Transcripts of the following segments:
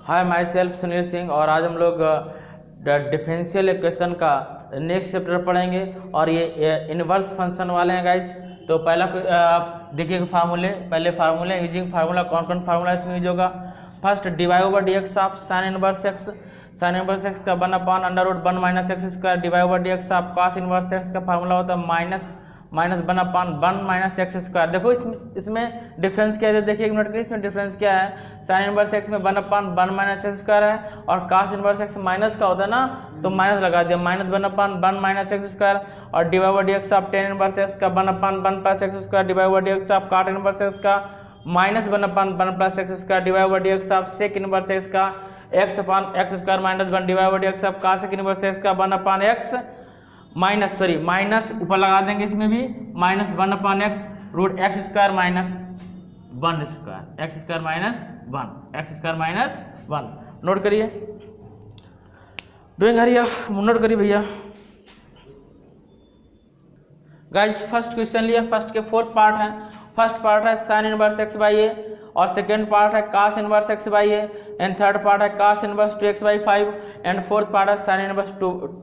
Hi my self Sunil Singh और आज हम लोग डिफरेंशियल इक्वेशन का नेक्स्ट चैप्टर पढ़ेंगे और ये इनवर्स फंक्शन वाले हैं गाइज। तो पहला आप देखिए फार्मूले, पहले फार्मूले यूजिंग फार्मूला कौन कौन फार्मूला इसमें यूज होगा। First dy over d x of sine inverse x, sine inverse x का 1/√1 minus x square dy over d x of cos inverse x का फार्मूला होता है -1/1 माइनस एक्स स्क्वायर। देखो इसमें डिफरेंस क्या है, देखिए एक मिनट के लिए इसमें डिफरेंस क्या है। साइन इनवर्स एक्स में 1/1 माइनस एक्स स्क्वायर है और कॉस इनवर्स एक्स माइनस का होता है ना, तो माइनस लगा दिया, -1/1 माइनस एक्स स्क्वायर और dy over d x of tan inverse x का 1/1 plus x square dy over d x of cot inverse x का -1/1 plus x square dy over d x of sec inverse x का x/x square -1 dy over d x of cosec inverse x का 1/x minus ऊपर लगा देंगे इसमें भी -1/x root x square minus 1 square x square minus 1 note करिए, doing हरिया नोट करिए भैया। गाइज फर्स्ट क्वेश्चन लिया, फर्स्ट के 4 पार्ट हैं। फर्स्ट पार्ट है sine inverse x by a और सेकेंड पार्ट है cos inverse x by a and third part है cos inverse 2x/5 and fourth part है साइन इनवर्स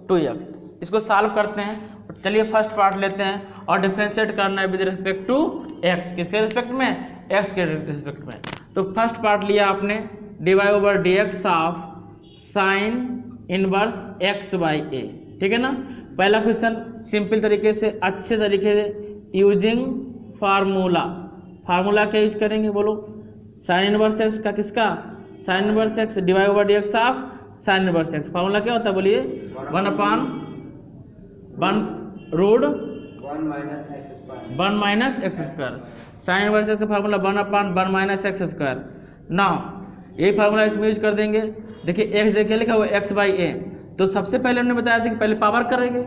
2x। इसको solve करते हैं। चलिए फर्स्ट पार्ट लेते हैं और डिफरेंशिएट करना है विद रिस्पेक्ट टू x। किसके रिस्पेक्ट में? x के रिस्पेक्ट में। तो फर्स्ट पार्ट लिया आपने dy over d x of sine inverse x by a, ठीक है ना। पहला क्वेश्चन सिंपल तरीके से अच्छे तरीके से यूजिंग फार्मूला क्या यूज करेंगे बोलो? साइन इनवर्स एक्स का किसका? Sine inverse x dy over d x of sine inverse x. Formula क्या होता है बोलिए? 1/1 minus x square. Sine inverse x का formula 1/1 minus x square. Now यही फार्मूला इसमें यूज कर देंगे। देखिए एक्स देखिए लिखा हुआ x बाई ए, तो सबसे पहले हमने बताया था कि पहले पावर करेंगे,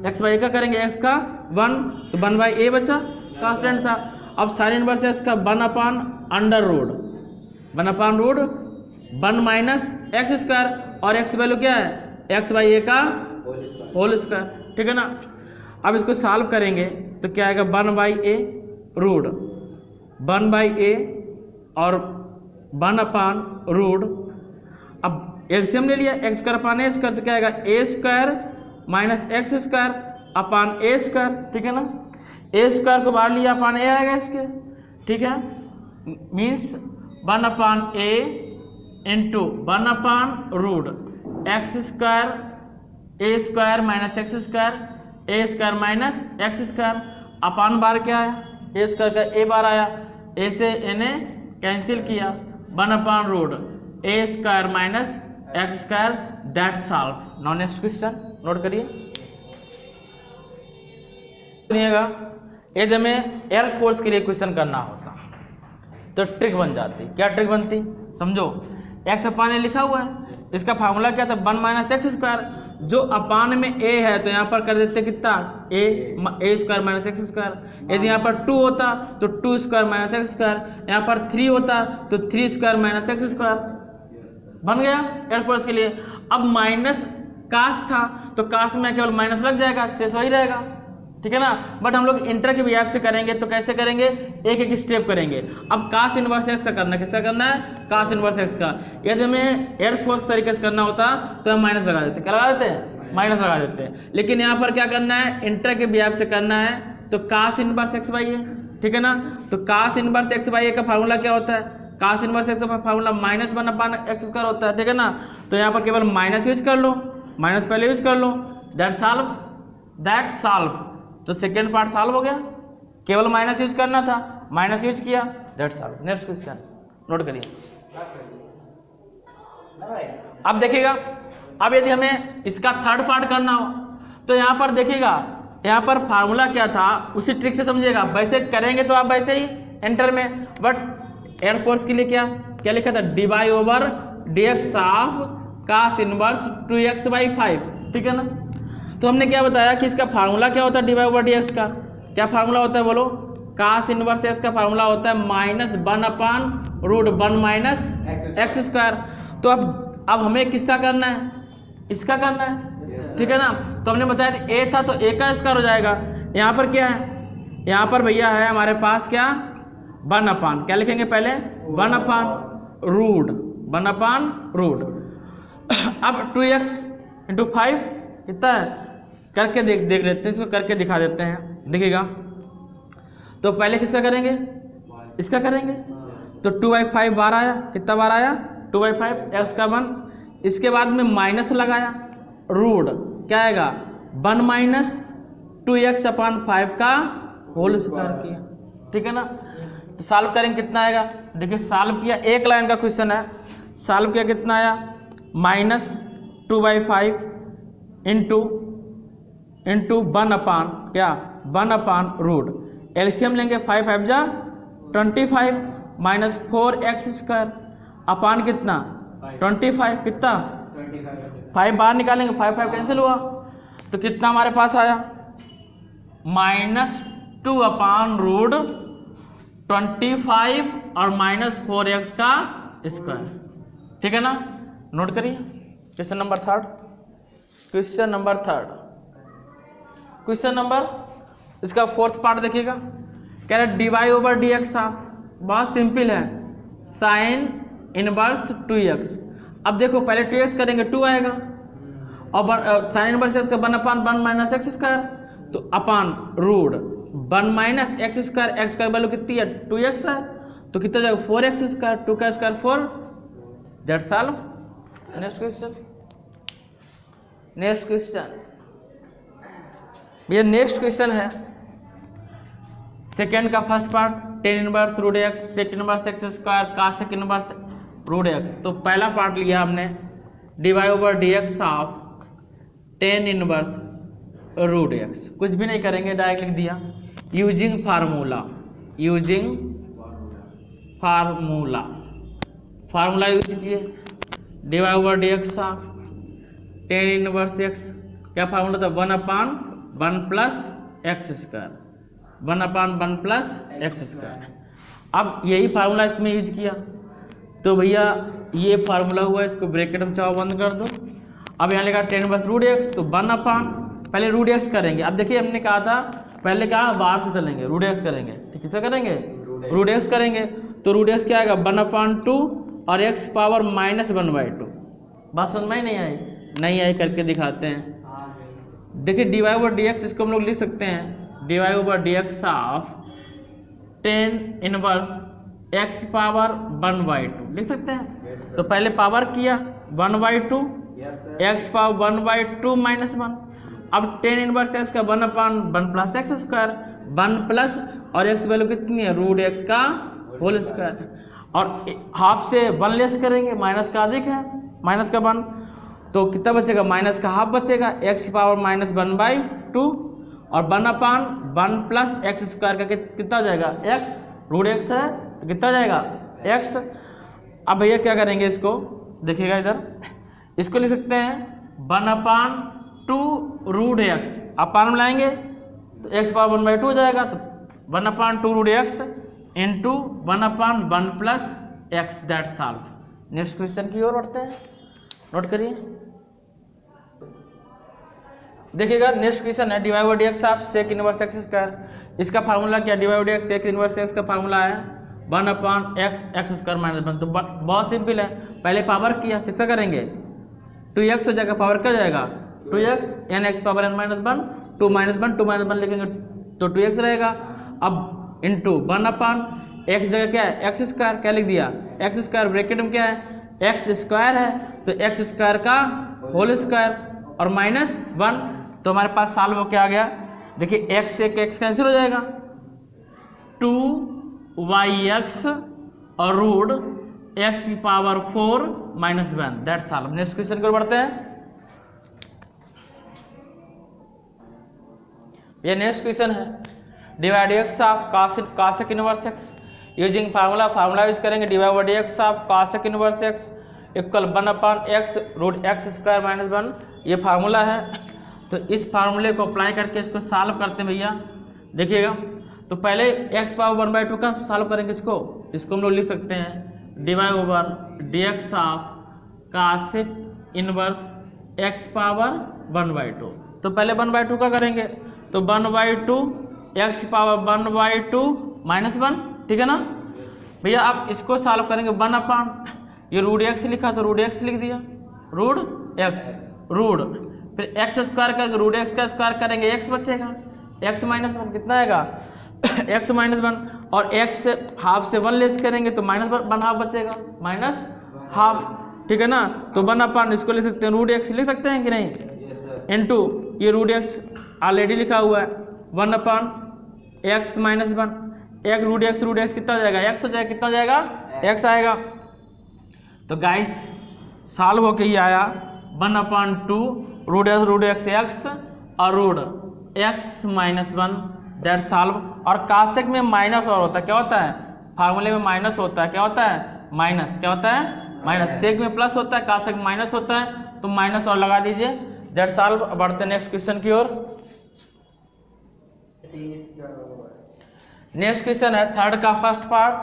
x बाई ए का करेंगे, x का 1 तो 1/a बचा, कांस्टेंट था। अब साइन इनवर्स एक्स का 1/√1 माइनस एक्स स्क्वायर और x वैल्यू क्या है? x बाई ए का होल स्क्वायर, ठीक है ना। अब इसको सॉल्व करेंगे तो क्या आएगा? 1/a और 1/√। अब एलसीएम ले लिया, x square upon a square, तो क्या आएगा? A square minus x square upon a square, ठीक है ना। ए स्क्वायर को बाहर लिया अपान ए आएगा इसके, ठीक है। Means 1/a into 1/√x square a square minus x square a square minus x square upon बार क्या है? ए स्क्वायर का ए बार आया, ए से एने कैंसिल किया, 1/√a square minus x square that solve. Now next question note करिए। यदि हमें एयरफोर्स के लिए क्वेश्चन करना होता तो ट्रिक बन जाती। क्या ट्रिक बनती समझो। एक्स अपान ए लिखा हुआ है, इसका फार्मूला क्या था? 1 माइनस एक्स स्क्वायर। जो अपान में ए है तो यहाँ पर कर देते कितना? ए स्क्वायर माइनस एक्स स्क्वायर। यदि यहाँ पर 2 होता तो 2 स्क्वायर माइनस एक्स स्क्वायर, यहाँ पर 3 होता तो 3 स्क्वायर माइनस एक्स स्क्वायर। बन गया एयरफोर्स के लिए। अब माइनस कास था तो कास में केवल माइनस लग जाएगा, शेष वही रहेगा, ठीक है ना। बट हम लोग इंटर के बिहाफ से करेंगे तो कैसे करेंगे? एक एक स्टेप करेंगे। अब कास इनवर्स एक्स का करना है, किसका करना है? कास इनवर्स एक्स का। यदि हमें एयरफोर्स तरीके से करना होता तो हम माइनस लगा देते। क्या लगा देते हैं? माइनस लगा देते हैं। लेकिन यहाँ पर क्या करना है? इंटर के बिहाफ से करना है तो कास इनवर्स एक्स बाई ए, ठीक है ना। तो कास इनवर्स एक्स बाई ए का फार्मूला क्या होता है? कास इनवर्स एक्स का फार्मूला -1/x स्क्वायर होता है, ठीक है ना। तो यहाँ पर केवल माइनस यूज कर लो, माइनस पहले यूज कर लो, दैट सॉल्व। तो सेकेंड पार्ट सॉल्व हो गया, केवल माइनस यूज करना था, माइनस यूज किया, that solve. Next question note करिए। अब देखिएगा, अब यदि हमें इसका थर्ड पार्ट करना हो तो यहाँ पर देखिएगा, यहाँ पर फार्मूला क्या था उसी ट्रिक से समझिएगा। वैसे करेंगे तो आप वैसे ही एंटर में, बट एयरफोर्स के लिए क्या लिखा था? Dy over d x of cos inverse 2x/5, ठीक है ना। तो हमने क्या बताया कि इसका फार्मूला क्या होता है? डिवाई ओवर डी एक्स का क्या फार्मूला होता है बोलो? कॉस इनवर्स एक्स का फार्मूला होता है -1/√1 माइनस एक्स स्क्वायर। तो अब हमें किसका करना है? इसका करना है, ठीक है ना। तो हमने बताया था ए था तो ए का स्क्वायर हो जाएगा। यहाँ पर क्या है? यहाँ पर भैया है हमारे पास क्या? 1/, क्या लिखेंगे पहले? 1/√, 1/रूट। अब 2x इंटू 5 कितना है, करके देख लेते हैं, इसको करके दिखा देते हैं, देखिएगा। तो पहले किसका करेंगे, इसका करेंगे। तो 2/5 बार आया, कितना बार आया, 2/5 x का 1। इसके बाद में माइनस लगाया, रूट क्या आएगा 1 माइनस 2x/5 का होल स्क्वायर किया, ठीक है ना। तो सॉल्व करेंगे कितना आएगा, देखिए सॉल्व किया, एक लाइन का क्वेश्चन है, सॉल्व किया कितना आया, -2/5 इंटू 1/रूट। एलसीएम लेंगे, 5×5 जा 25 माइनस 4x² अपान कितना 25, कितना 5 बाहर निकालेंगे, 5 कैंसिल हुआ, तो कितना हमारे पास आया -2/रूट 25 और -4x का स्क्वायर, ठीक है ना। नोट करिए question number 3। Question number 3, question number इसका 4th पार्ट देखिएगा, कह रहा है dy/dx ऑफ, बहुत सिंपल है, साइन इनवर्स 2x। अब देखो पहले 2x करेंगे 2 आएगा, और साइन इनवर्स x का 1/1 माइनस x², तो अपान root 1 minus x², x² value कितनी है 2x है, तो कितना जाएगा 4x², 2 का square 4, that solve. Next question, next question भैया, नेक्स्ट क्वेश्चन है सेकेंड का first part, tan inverse root x, sec inverse x² cosec inverse root x। तो पहला पार्ट लिया हमने dy/dx of tan inverse root x, कुछ भी नहीं करेंगे, डायरेक्ट लिख दिया, using formula, using formula, formula use किए, dy/dx of tan inverse x, क्या फार्मूला था 1/1 प्लस x², 1/1 प्लस x²। अब यही फार्मूला इसमें यूज किया, तो भैया ये फार्मूला हुआ, इसको ब्रैकेट में चाहो बंद कर दो। अब यहाँ लिखा tan इनवर्स रूट x, तो 1/, पहले रूट x करेंगे। अब देखिए हमने कहा था पहले कहा बाहर से चलेंगे, रूट x करेंगे, ठीक है, करेंगे रूट x करेंगे, तो रूट x क्या आएगा 1/2 और x पावर -1/2। बात समझ में नहीं आई, नहीं आई, करके दिखाते हैं। देखिए dy/dx इसको हम लोग लिख सकते हैं, dy/dx of tan inverse x power 1/2 लिख सकते हैं। तो पहले पावर किया 1/2, x पावर 1/2 माइनस 1। अब tan इनवर्स x का 1/1 प्लस x², 1 प्लस और x वैल्यू कितनी है रूट x का होल स्क्वायर, और हाफ से 1 लेस करेंगे, माइनस का अधिक है, माइनस का 1, तो कितना बचेगा माइनस का हाफ बचेगा, x पावर -1/2 और 1/1 प्लस x² का कितना हो जाएगा x, रूट x है तो कितना हो जाएगा x। अब भैया क्या करेंगे, इसको देखिएगा इधर, इसको लिख सकते हैं 1/2 रूट x, अपान में लाएंगे तो x पावर 1/2 हो जाएगा, तो 1/2 root x into 1/1 plus x, that solve. Next question की ओर बढ़ते हैं, नोट करिए, देखिएगा नेक्स्ट क्वेश्चन है dy/dx of sec inverse x²। इसका फार्मूला क्या, dy/dx सेक इनवर्स x का फार्मूला है 1/x x² माइनस 1। तो बहुत सिंपल है, पहले पावर किया, किसका करेंगे 2x हो जाएगा, पावर क्या हो जाएगा 2x, n x power n minus 1, 2 minus 1, 2 minus 1 लिखेंगे तो 2x रहेगा। अब इंटू 1/x जगह क्या है x², क्या लिख दिया x², ब्रैकेट में क्या है x² है, तो x² का होल स्क्वायर और -1, तो हमारे पास सॉल्व हो क्या आ गया, देखिए x से x कैंसिल हो जाएगा, 2yx और रूट x की power 4 minus 1, that solve. Next question को बढ़ते हैं। ये नेक्स्ट क्वेश्चन है dy/dx of cosec inverse x using formula use करेंगे, dy/dx of cosec inverse x equal 1/x root x² minus 1, ये फार्मूला है। तो इस फार्मूले को अप्लाई करके इसको सॉल्व करते हैं भैया, देखिएगा। तो पहले x पावर 1/2 का सॉल्व करेंगे, इसको हम लोग लिख सकते हैं dy/dx of cosec inverse x power 1/2। तो पहले 1/2 का करेंगे, तो 1/2 x पावर 1/2 माइनस 1, ठीक है ना भैया। अब इसको सॉल्व करेंगे 1/, ये रूट एक्स लिखा तो रूट एक्स लिख दिया, रूट एक्स, रूट फिर एक्स स्क्वायर करके रूट एक्स का स्क्वायर करेंगे, एक्स बचेगा, एक्स माइनस वन कितना आएगा एक्स माइनस वन, और एक्स हाफ से वन लेस करेंगे तो माइनस वन हाफ बचेगा, माइनस हाफ, ठीक है ना। तो 1/, इसको लिख सकते हैं रूट एक्स, लिख सकते हैं कि नहीं, इनटू ये रूट एक्स ऑलरेडी लिखा हुआ है 1/x माइनस वन, एक रूट एक्स कितना हो जाएगा, एक्स हो जाएगा, कितना हो जाएगा, एक्स आएगा। तो गाइस सॉल्व होके ये आया 1/2 रूट एक्स एक्स और root X minus one, that solve. और कासेक में माइनस और होता है, क्या होता है, फार्मूले में माइनस होता है, क्या होता है, माइनस, क्या होता है, माइनस। सेक में प्लस होता है, कासेक माइनस होता है, तो माइनस और लगा दीजिए, दैट सॉल्व। बढ़ते हैं नेक्स्ट क्वेश्चन की ओर। नेक्स्ट क्वेश्चन है थर्ड का first part,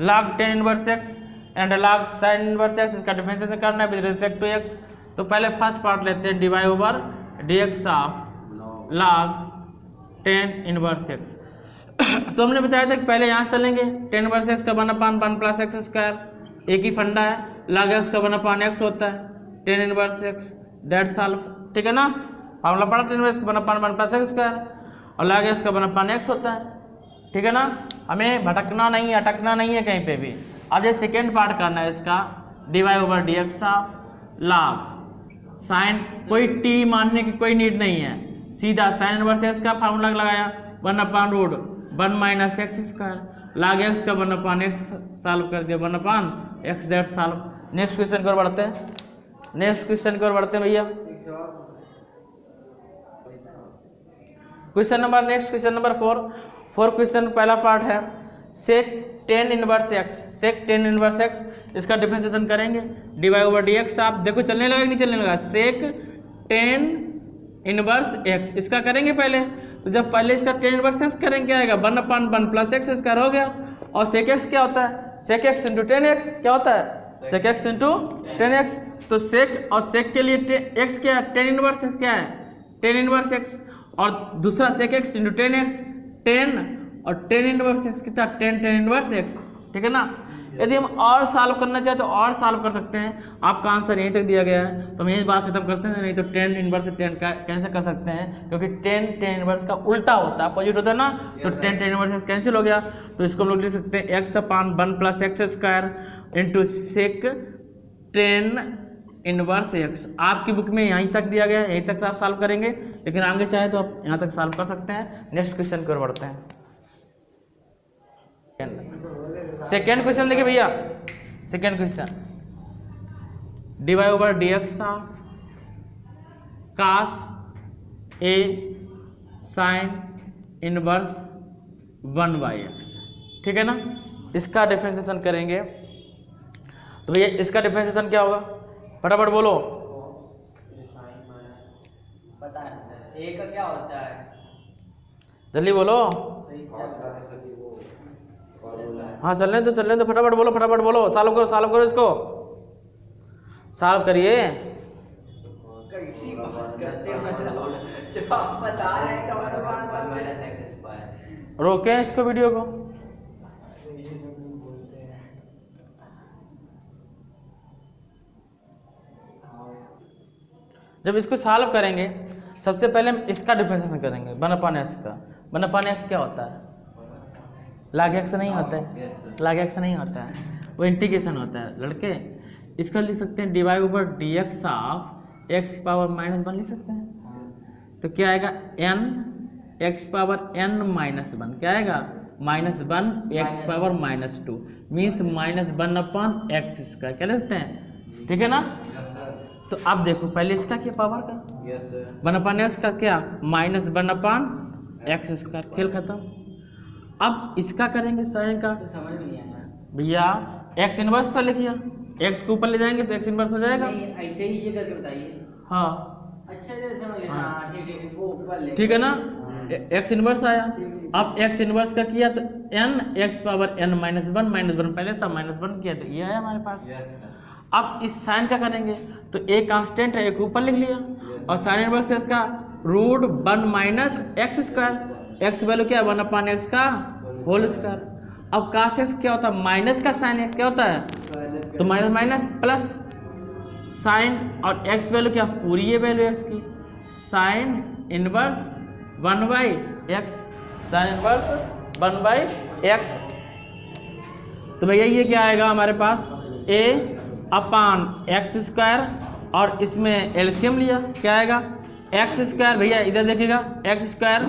log 10 inverse x and log sin inverse x, इसका डिफरेंशिएशन करना है विद रिस्पेक्ट टू एक्स। तो पहले फर्स्ट पार्ट लेते हैं, divide over dx of log 10 inverse x. तो हमने बताया था कि पहले यहाँ से लेंगे 10 इनवर्स एक्स का 1/1 प्लस एक्स स्क्वायर, एक ही फंडा है, log एक्स का 1/x होता है 10 इनवर्स एक्स, दैट सॉल्व, ठीक है ना। फार्मूला पढ़ा 10 इनवर्स 1/1 प्लस एक्स स्क्वायर और log एक्स का 1/x होता है, ठीक है ना। हमें भटकना नहीं है, अटकना नहीं है कहीं पे भी। अब ये सेकेंड पार्ट करना है इसका, divide over dx of log sine, कोई टी मानने की कोई नीड नहीं है, सीधा साइन इनवर्स एक्स का फार्मूला लगाया 1/√1 minus x square, log X का 1/x सॉल्व कर दिया 1/x, that solve. Next question की ओर बढ़ते हैं, नेक्स्ट क्वेश्चन की ओर बढ़ते हैं भैया। Question number next question number 4 question पहला पार्ट है सेक 10 इनवर्स एक्स, सेक 10 इनवर्स एक्स, इसका डिफरेंशिएशन करेंगे डिवाइड ओवर dx। आप देखो चलने लगा कि नहीं चलने लगा, सेक 10 इनवर्स एक्स, इसका करेंगे पहले। तो जब पहले इसका 10 इनवर्स एक्स करेंगे क्या आएगा 1/1 प्लस एक्स स्क्वायर हो गया, और सेक एक्स क्या होता है, सेक एक्स इंटू 10x, क्या होता है, सेक एक्स इंटू 10x। तो सेक और सेक के लिए एक्स क्या है, 10 इनवर्स एक्स क्या है, 10 इनवर्स एक्स, और दूसरा सेक एक्स इंटू 10x, 10 और 10 इनवर्स एक्स कितना, 10 इनवर्स एक्स, ठीक है ना। यदि हम और सॉल्व करना चाहें तो और सॉल्व कर सकते हैं, आपका आंसर यहीं तक दिया गया है तो हम यही बात खत्म करते हैं, नहीं तो 10 इनवर्स 10 का कैंसिल कर सकते हैं, क्योंकि 10 इनवर्स का उल्टा होता है, अपोजिट होता है ना। तो 10 इनवर्स कैंसिल हो गया, तो इसको हम लोग लिख सकते हैं x/1 plus x square into sec 10 inverse X. आपकी बुक में यहीं तक दिया गया है, यहीं तक आप सॉल्व करेंगे, लेकिन आगे चाहे तो आप यहाँ तक सॉल्व कर सकते हैं। नेक्स्ट क्वेश्चन की ओर बढ़ते हैं। सेकेंड क्वेश्चन देखिए भैया, second question divide over dx of cos a sin inverse 1/x, ठीक है ना। इसका डिफरेंशिएशन करेंगे तो भैया इसका डिफरेंशिएशन क्या होगा, फटाफट बोलो। पता है सर, ए का क्या होता है, जल्दी बोलो। हाँ चलने दो फटाफट बोलो, सॉल्व करो इसको, सॉल्व करिए। कैसी बात करते हो, जब आप बता रहे हैं तो हमारे पास माइनस एक्स स्क्वायर, रोके इसको वीडियो को। जब इसको सॉल्व करेंगे सबसे पहले हम इसका डिफरेंशिएशन करेंगे 1/x का। 1/x क्या होता है, log x नहीं होता है, log x नहीं होता है, वो इंटीग्रेशन होता है लड़के। इसका लिख सकते हैं divide over dx of x power -1 लिख सकते हैं। तो क्या आएगा n x पावर n -1, क्या आएगा -1 x पावर -2 मीन्स -1/x इसका क्या लिखते हैं, ठीक है ना। तो अब देखो पहले इसका क्या पावर का 1/x का क्या -1/x स्क्वायर, खेल खत्म। अब इसका करेंगे साइन का, समझ नहीं आया भैया x इनवर्स पर लिखिए, x को ऊपर ले जाएंगे तो x इनवर्स हो जाएगा। नहीं, ऐसे ही ये करके बताइए। हाँ अच्छा जैसे समझ लिया, हाँ ठीक है, वो ऊपर ले, ठीक है ना। x इनवर्स आया, अब x इनवर्स का किया तो n x पावर n -1 पहले था -1 किया तो ये आया हमारे पास। अब इस साइन का करेंगे तो a कांस्टेंट है, एक ऊपर लिख लिया, और साइन इनवर्स इसका √1 minus x square, x value क्या है 1/x का होल स्क्वायर। अब cos x क्या होता है, माइनस का साइन x क्या होता है तो माइनस माइनस प्लस साइन और एक्स वैल्यू क्या पूरी ये वैल्यू एक्स की sign inverse 1/x sine inverse 1/x। तो भैया ये क्या आएगा हमारे पास a अपान एक्स स्क्वायर और इसमें एलसीएम लिया क्या आएगा एक्स स्क्वायर भैया इधर देखिएगा एक्स स्क्वायर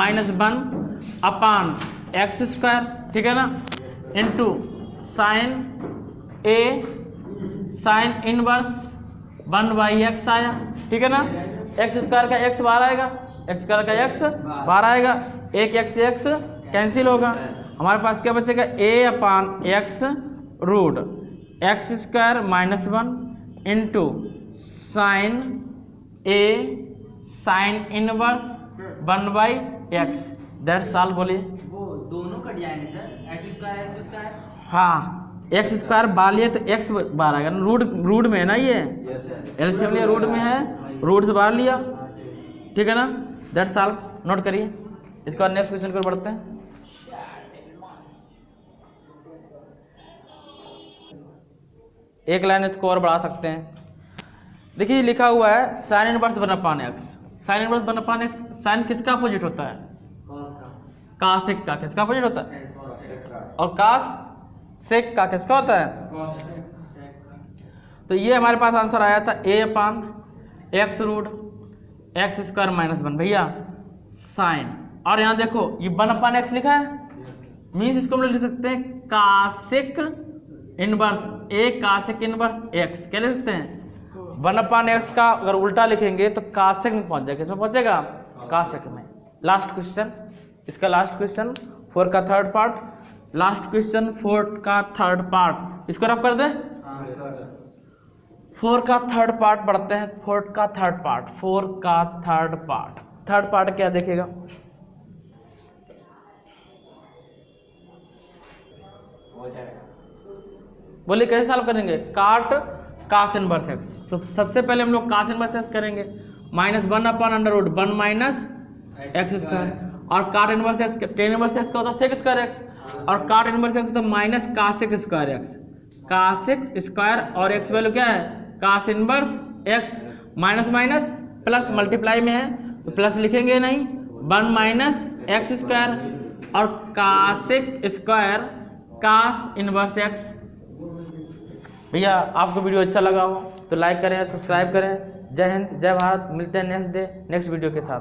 माइनस 1 अपान एक्स स्क्वायर ठीक है ना into sine A sine inverse 1/x आया ठीक है ना एक्स स्क्वायर का एक्स बाहर आएगा एक्स स्क्वायर का एक्स बाहर आएगा एक एक्स एक्स कैंसिल होगा हमारे पास क्या बचेगा a upon X root x square minus 1 into sine A sine inverse 1/x that's solve बोलिए। वो दोनों कट जाएंगे सर x² हाँ एक्स स्क्वायर बाहर लिए तो एक्स बाहर आएगा ना रूट में है ना ये एलसीएम लिया रूट में है रूट से बाहर लिया ठीक है ना दैट्स सॉल्व नोट करिए। इसके बाद नेक्स्ट क्वेश्चन पर बढ़ते हैं। एक लाइन इसको और बढ़ा सकते हैं। देखिए लिखा हुआ है sine inverse 1/x sine inverse 1/x sine किसका अपोजिट होता है कासेक का किसका अपोजिट होता है और कास सेक का किसका होता है तो ये हमारे पास आंसर आया था a upon X root x square minus 1 भैया साइन और यहाँ देखो ये 1/x लिखा है मीन्स इसको हम लोग लिख सकते हैं कासेक इनवर्स a कासेक इनवर्स x क्या लिख सकते हैं 1/x का अगर उल्टा लिखेंगे तो कासेक में पहुंच जाएगा इसमें पहुंचेगा कासेक में। लास्ट क्वेश्चन इसका लास्ट क्वेश्चन 4 का थर्ड पार्ट लास्ट क्वेश्चन 4 का थर्ड पार्ट इसको रब कर दे 4 का थर्ड पार्ट पढ़ते हैं 4 का थर्ड पार्ट क्या देखेगा बोलिए कैसे सॉल्व करेंगे काट कास इनवर्स एक्स तो सबसे पहले हम लोग कास इनवर्स एक्स करेंगे -1/√1 माइनस एक्स स्क्वायर और काट inverse x ten inverse x का होता है सेक स्क्वायर एक्स और काट इनवर्स एक्स होता है minus cosec square x cosec square और एक्स वैल्यू क्या है cos inverse x minus minus plus multiply में है तो प्लस लिखेंगे नहीं 1 माइनस एक्स स्क्वायर और कासेक स्क्वायर कास इनवर्स एक्स। भैया आपको वीडियो अच्छा लगा हो तो लाइक करें सब्सक्राइब करें। जय हिंद जय भारत मिलते हैं नेक्स्ट वीडियो के साथ।